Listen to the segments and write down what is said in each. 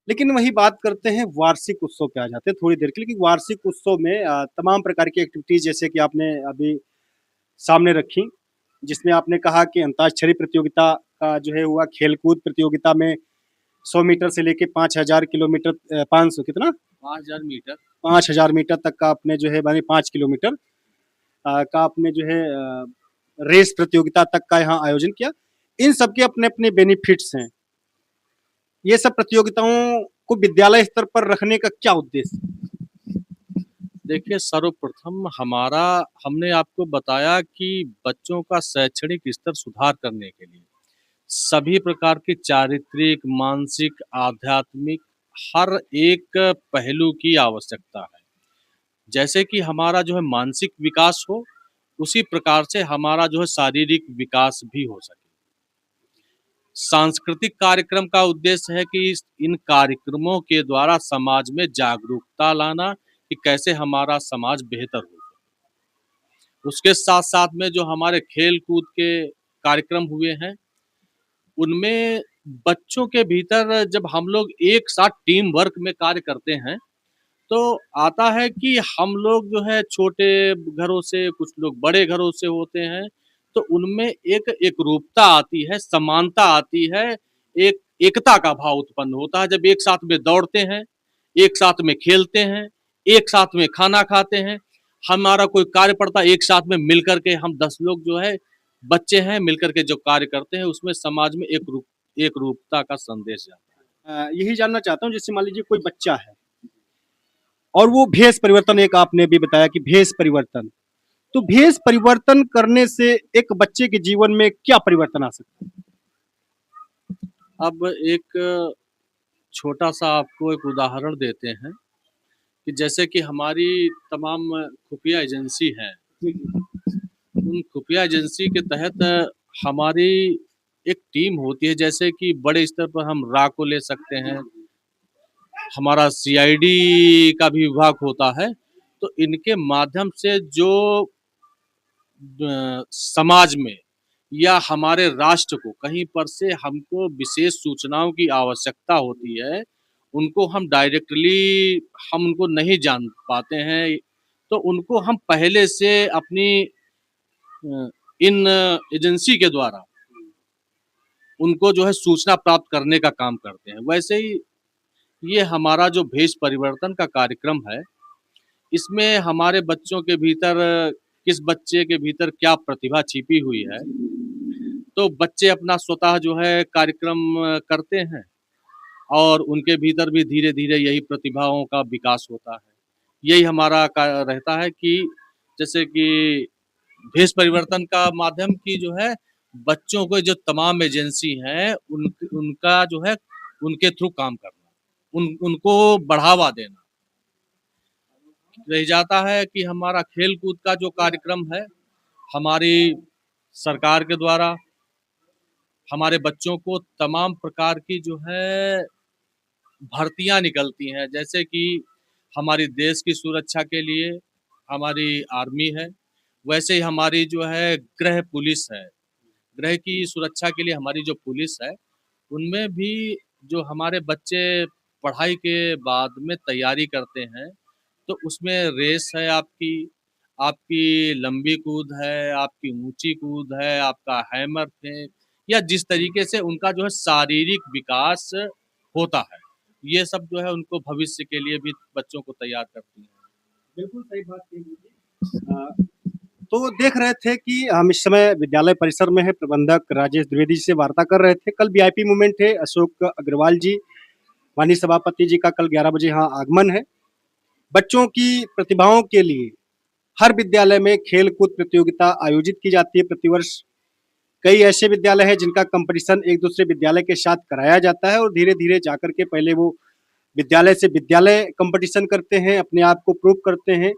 लेकिन वही बात करते हैं वार्षिक उत्सव पे आ जाते हैं थोड़ी देर के लिए कि वार्षिक उत्सव में तमाम प्रकार की एक्टिविटीज जैसे कि आपने अभी सामने रखी, जिसमें आपने कहा कि अंताक्षरी प्रतियोगिता का जो है हुआ, खेलकूद प्रतियोगिता में 100 मीटर से लेके 5000 किलोमीटर 500 कितना 5000 मीटर। 5000 मीटर तक का आपने जो है माने 5 किलोमीटर का आपने जो है रेस प्रतियोगिता तक का यहाँ आयोजन किया। इन सबके अपने अपने बेनिफिट्स हैं। ये सब प्रतियोगिताओं को विद्यालय स्तर पर रखने का क्या उद्देश्य? देखिए, सर्वप्रथम हमने आपको बताया कि बच्चों का शैक्षणिक स्तर सुधार करने के लिए सभी प्रकार की चारित्रिक, मानसिक, आध्यात्मिक हर एक पहलू की आवश्यकता है। जैसे कि हमारा जो है मानसिक विकास हो, उसी प्रकार से हमारा जो है शारीरिक विकास भी हो सके। सांस्कृतिक कार्यक्रम का उद्देश्य है कि इन कार्यक्रमों के द्वारा समाज में जागरूकता लाना कि कैसे हमारा समाज बेहतर हो। उसके साथ-साथ में जो हमारे खेल-कूद के कार्यक्रम हुए हैं, उनमें बच्चों के भीतर जब हम लोग एक साथ टीम वर्क में कार्य करते हैं, तो आता है कि हम लोग जो है छोटे घरों से, कुछ लोग बड़े घरों से होते हैं, तो उनमें एक एकरूपता आती है, समानता आती है, एक एकता का भाव उत्पन्न होता है जब एक साथ में दौड़ते हैं, एक साथ में खेलते हैं, एक साथ में खाना खाते हैं, हमारा कोई कार्य पड़ता है, एक साथ में मिल कर के हम 10 लोग जो है बच्चे हैं, मिल कर के जो कार्य करते हैं, उसमें समाज में एकरूपता का संदेश जाता है। यही जानना चाहता हूँ, जैसे मान लीजिए कोई बच्चा है और वो भेष परिवर्तन, एक आपने भी बताया कि भेष परिवर्तन, तो भेष परिवर्तन करने से एक बच्चे के जीवन में क्या परिवर्तन आ सकता है? अब एक छोटा-सा आपको एक उदाहरण देते हैं कि जैसे कि हमारी तमाम खुफिया एजेंसी हैं, उन खुफिया एजेंसी के तहत हमारी एक टीम होती है, जैसे कि बड़े स्तर पर हम रॉ को ले सकते हैं, हमारा सीआईडी का भी विभाग होता है, तो इनके माध्यम से जो समाज में या हमारे राष्ट्र को कहीं पर से हमको विशेष सूचनाओं की आवश्यकता होती है, उनको हम उनको नहीं जान पाते हैं, तो उनको हम पहले से अपनी इन एजेंसी के द्वारा उनको जो है सूचना प्राप्त करने का काम करते हैं। वैसे ही ये हमारा जो भेष परिवर्तन का कार्यक्रम है, इसमें हमारे बच्चों के भीतर किस बच्चे के भीतर क्या प्रतिभा छिपी हुई है, तो बच्चे अपना स्वतः जो है कार्यक्रम करते हैं और उनके भीतर भी धीरे-धीरे यही प्रतिभाओं का विकास होता है। यही हमारा का रहता है कि जैसे कि भेष परिवर्तन का माध्यम की जो है बच्चों को जो तमाम एजेंसी हैं उनका जो है उनके थ्रू काम करना, उनको बढ़ावा देना। रह जाता है कि हमारा खेल-कूद का जो कार्यक्रम है, हमारी सरकार के द्वारा हमारे बच्चों को तमाम प्रकार की जो है भर्तियाँ निकलती हैं, जैसे कि हमारी देश की सुरक्षा के लिए हमारी आर्मी है, वैसे ही हमारी जो है गृह पुलिस है। गृह की सुरक्षा के लिए हमारी जो पुलिस है, उनमें भी जो हमारे बच्चे पढ़ाई के बाद में तैयारी करते हैं, तो उसमें रेस है आपकी, आपकी लंबी कूद है, आपकी ऊँची कूद है, आपका हैमर फेंक या जिस तरीके से उनका जो है शारीरिक विकास होता है। ये सब जो है उनको भविष्य के लिए भी बच्चों को तैयार करती हैं। बिल्कुल सही बात कही जी। तो देख रहे थे कि हम इस समय विद्यालय परिसर में है, प्रबंधक राजेश द्विवेदी जी से वार्ता कर रहे थे। कल वीआईपी मूवमेंट है, अशोक अग्रवाल जी, माननीय सभापति जी का कल 11 बजे यहाँ आगमन है। बच्चों की प्रतिभाओं के लिए हर विद्यालय में खेल-कूद प्रतियोगिता आयोजित की जाती है प्रतिवर्ष। कई ऐसे विद्यालय हैं जिनका कंपटीशन एक दूसरे विद्यालय के साथ कराया जाता है और धीरे-धीरे जाकर के पहले वो विद्यालय से विद्यालय कंपटीशन करते हैं, अपने आप को प्रूव करते हैं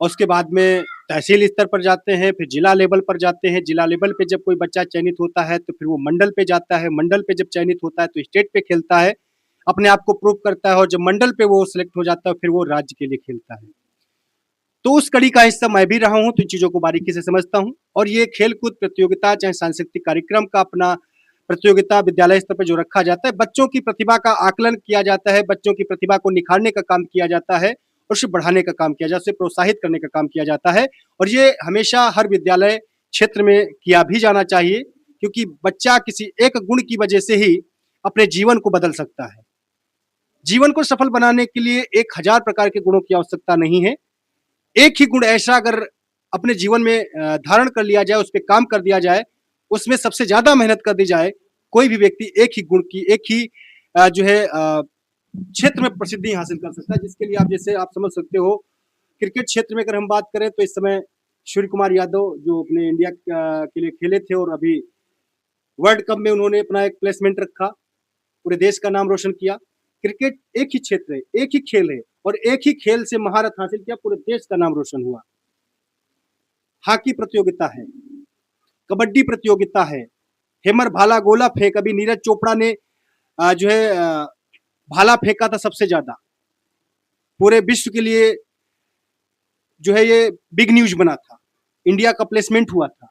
और उसके बाद में तहसील स्तर पर जाते हैं, फिर जिला लेवल पर जाते हैं। जिला लेवल पे जब कोई बच्चा चयनित होता है, तो फिर वो मंडल पे जाता है, मंडल पे जब चयनित होता है, तो स्टेट पे खेलता है, अपने आप को प्रूव करता है और जब मंडल पे वो सेलेक्ट हो जाता है, फिर वो राज्य के लिए खेलता है। तो उस कड़ी का हिस्सा मैं भी रहा हूँ, तो इन चीज़ों को बारीकी से समझता हूँ और ये खेल-कूद प्रतियोगिता चाहे सांस्कृतिक कार्यक्रम का अपना प्रतियोगिता विद्यालय स्तर पर जो रखा जाता है, बच्चों की प्रतिभा का आकलन किया जाता है, बच्चों की प्रतिभा को निखारने का काम किया जाता है और उसे बढ़ाने का काम किया जाता है, उसे प्रोत्साहित करने का काम किया जाता है और ये हमेशा हर विद्यालय क्षेत्र में किया भी जाना चाहिए क्योंकि बच्चा किसी एक गुण की वजह से ही अपने जीवन को बदल सकता है। जीवन को सफल बनाने के लिए 1000 प्रकार के गुणों की आवश्यकता नहीं है। एक ही गुण ऐसा अगर अपने जीवन में धारण कर लिया जाए, उस पे काम कर दिया जाए, उसमें सबसे ज़्यादा मेहनत कर दी जाए, कोई भी व्यक्ति एक ही गुण की, एक ही जो है क्षेत्र में प्रसिद्धि हासिल कर सकता है, जिसके लिए आप जैसे आप समझ सकते हो, क्रिकेट क्षेत्र में अगर हम बात करें तो इस समय सूर्य कुमार यादव जो अपने इंडिया के लिए खेले थे और अभी वर्ल्ड कप में उन्होंने अपना एक प्लेसमेंट रखा, पूरे देश का नाम रोशन किया। क्रिकेट एक ही क्षेत्र है, एक ही खेल है और एक ही खेल से महारत हासिल किया, पूरे देश का नाम रोशन हुआ। हॉकी प्रतियोगिता है, कबड्डी प्रतियोगिता है, हेमर भाला गोला फेंक, अभी नीरज चोपड़ा ने जो है भाला फेंका था सबसे ज्यादा, पूरे विश्व के लिए जो है ये बिग न्यूज बना था, इंडिया का प्लेसमेंट हुआ था।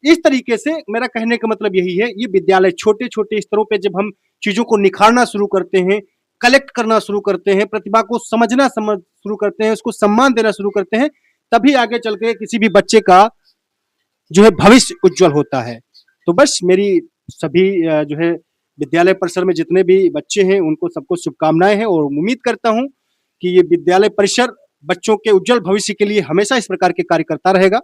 इस तरीके से मेरा कहने का मतलब यही है, ये विद्यालय छोटे-छोटे स्तरों पे जब हम चीज़ों को निखारना शुरू करते हैं, कलेक्ट करना शुरू करते हैं, प्रतिभा को समझना शुरू करते हैं, उसको सम्मान देना शुरू करते हैं, तभी आगे चल के किसी भी बच्चे का जो है भविष्य उज्जवल होता है। तो बस मेरी सभी जो है विद्यालय परिसर में जितने भी बच्चे हैं, उनको सबको शुभकामनाएँ हैं और उम्मीद करता हूँ कि ये विद्यालय परिसर बच्चों के उज्जवल भविष्य के लिए हमेशा इस प्रकार के कार्य करता रहेगा।